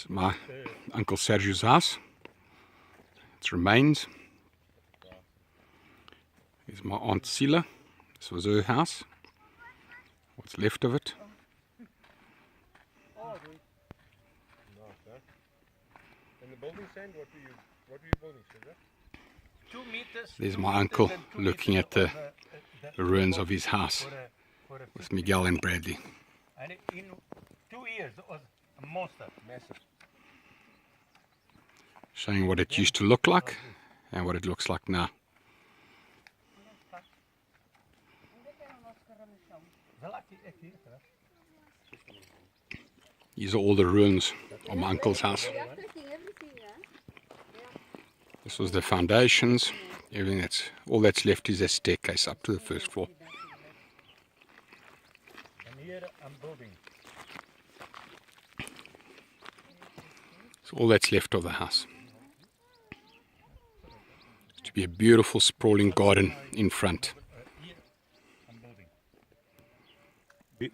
It's my Uncle Sergio's house. Its remains. Here's my Aunt Sila. This was her house. What's left of it. And the building stand, what were you building, Sugar? 2 meters. There's my uncle looking at the ruins of his house with Miguel and Bradley. And in 2 years, it was a monster. Massive. Showing what it used to look like and what it looks like now. These are all the ruins of my uncle's house. This was the foundations. Everything all that's left is a staircase up to the first floor. And here I'm building. So all that's left of the house. It's to be a beautiful sprawling garden in front.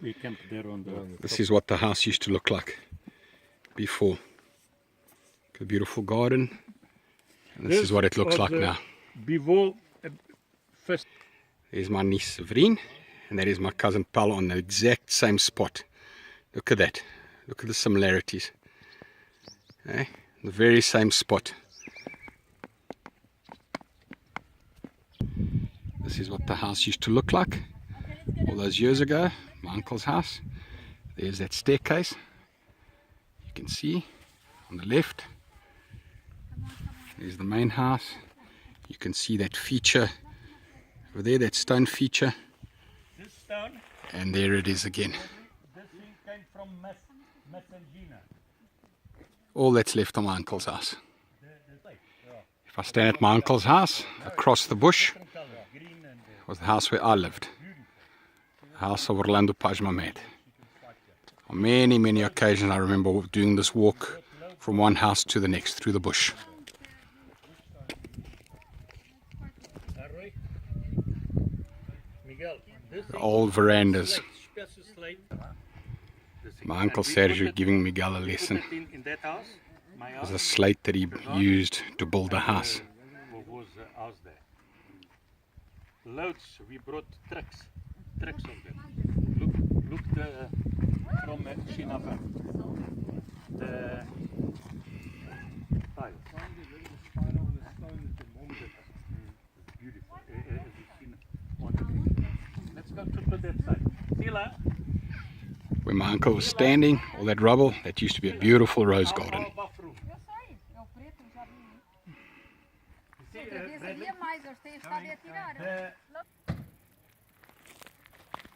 We camped there on the... This is what the house used to look like before. A beautiful garden. And this is what it looks like now. Before, first... There's my niece Severine, and that is my cousin Paul on the exact same spot. Look at that. Look at the similarities. Okay? The very same spot. This is what the house used to look like all those years ago. My uncle's house. There's that staircase. You can see on the left. There's the main house. You can see that feature over there, that stone feature. This stone, and there it is again. this thing came from Messengina. All that's left of my uncle's house. If I stand at my uncle's house, across the bush was the house where I lived. The house of Orlando Pais Mamede. On many, many occasions I remember doing this walk from one house to the next through the bush. The old verandas. My Uncle Sergio giving Miguel a lesson. In that house, my It was a slate that he used to build a house. was a house there. Loads, we brought trucks of them. Look from Chinavan. The tiles. Beautiful. Let's go to that side. Sila. Where my uncle was standing, all that rubble, that used to be a beautiful rose garden.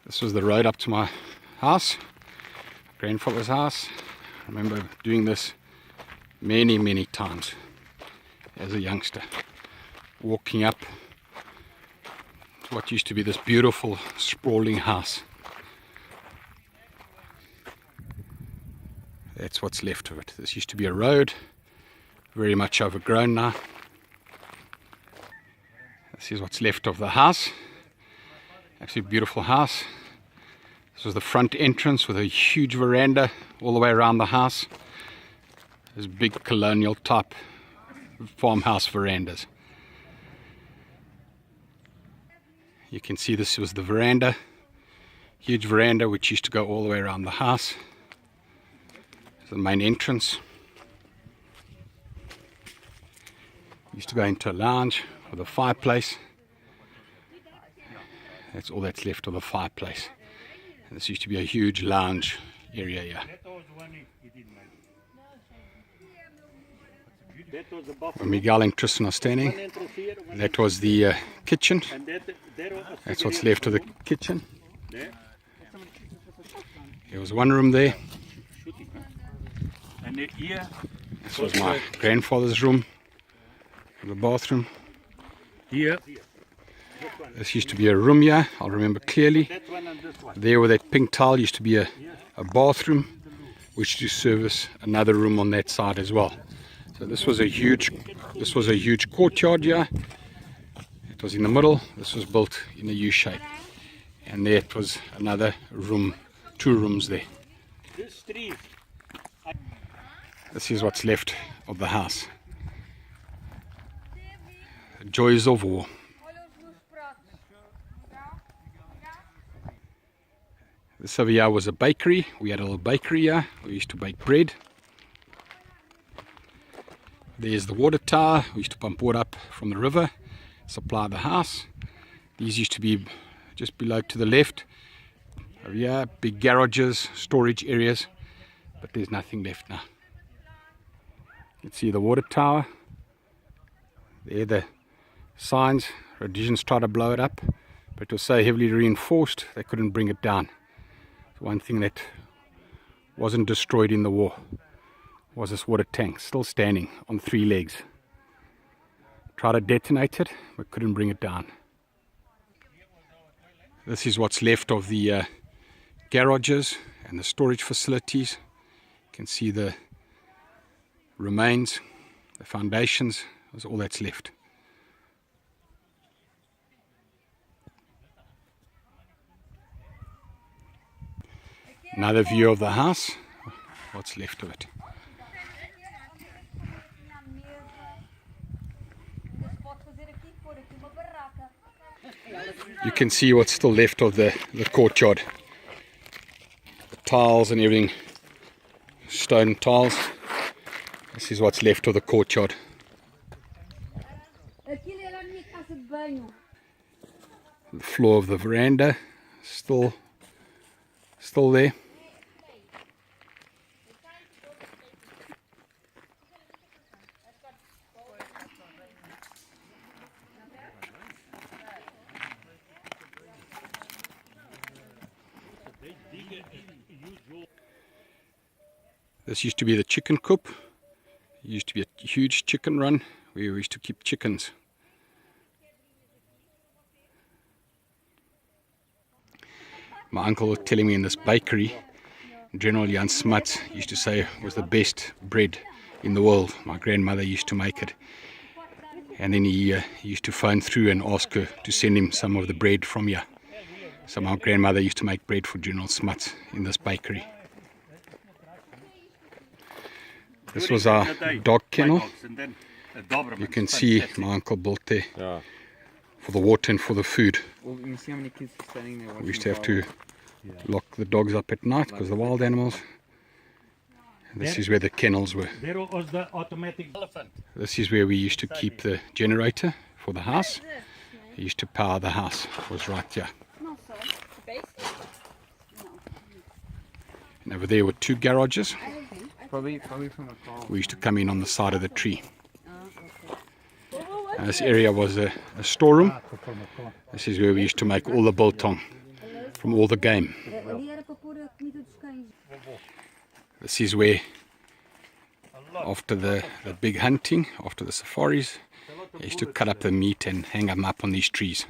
This was the road up to my house, grandfather's house. I remember doing this many, many times as a youngster, walking up to what used to be this beautiful sprawling house. That's what's left of it. This used to be a road, very much overgrown now. This is what's left of the house. Absolutely beautiful house. This was the front entrance with a huge veranda all the way around the house. Those big colonial type farmhouse verandas. You can see this was the veranda, huge veranda which used to go all the way around the house. The main entrance. Used to go into a lounge with a fireplace. That's all that's left of the fireplace. And this used to be a huge lounge area here. Where Miguel and Tristan are standing, that was the kitchen. That's what's left of the kitchen. There was one room there. This was my grandfather's room, the bathroom. Here. This used to be a room here, I'll remember clearly. There with that pink tile used to be a bathroom, which to service another room on that side as well. So this was a huge courtyard here. It was in the middle. This was built in a U shape, and there it was another room, 2 rooms there. This tree. This is what's left of the house. The joys of war. This over here was a bakery. We had a little bakery here. We used to bake bread. There's the water tower. We used to pump water up from the river, supply the house. These used to be just below to the left. Over here, big garages, storage areas, but there's nothing left now. You can see the water tower. There the signs. Rhodesians tried to blow it up, but it was so heavily reinforced they couldn't bring it down. One thing that wasn't destroyed in the war was this water tank, still standing on 3 legs. Tried to detonate it, but couldn't bring it down. This is what's left of the garages and the storage facilities. You can see the remains, the foundations, that's all that's left. Another view of the house, what's left of it. You can see what's still left of the courtyard. The tiles and everything, stone tiles. This is what's left of the courtyard. The floor of the veranda, still there. This used to be the chicken coop. It used to be a huge chicken run where we used to keep chickens. My uncle was telling me in this bakery, General Jan Smuts used to say was the best bread in the world. My grandmother used to make it. And then he used to phone through and ask her to send him some of the bread from here. So my grandmother used to make bread for General Smuts in this bakery. This was our dog kennel. You can see my uncle built there for the water and for the food. We used to have to lock the dogs up at night because the wild animals. And this is where the kennels were. This is where we used to keep the generator for the house. We used to power the house. It was right here. And over there were 2 garages. Probably from a car. We used to come in on the side of the tree. And this area was a storeroom. This is where we used to make all the biltong from all the game. This is where, after the big hunting, after the safaris, they used to cut up the meat and hang them up on these trees.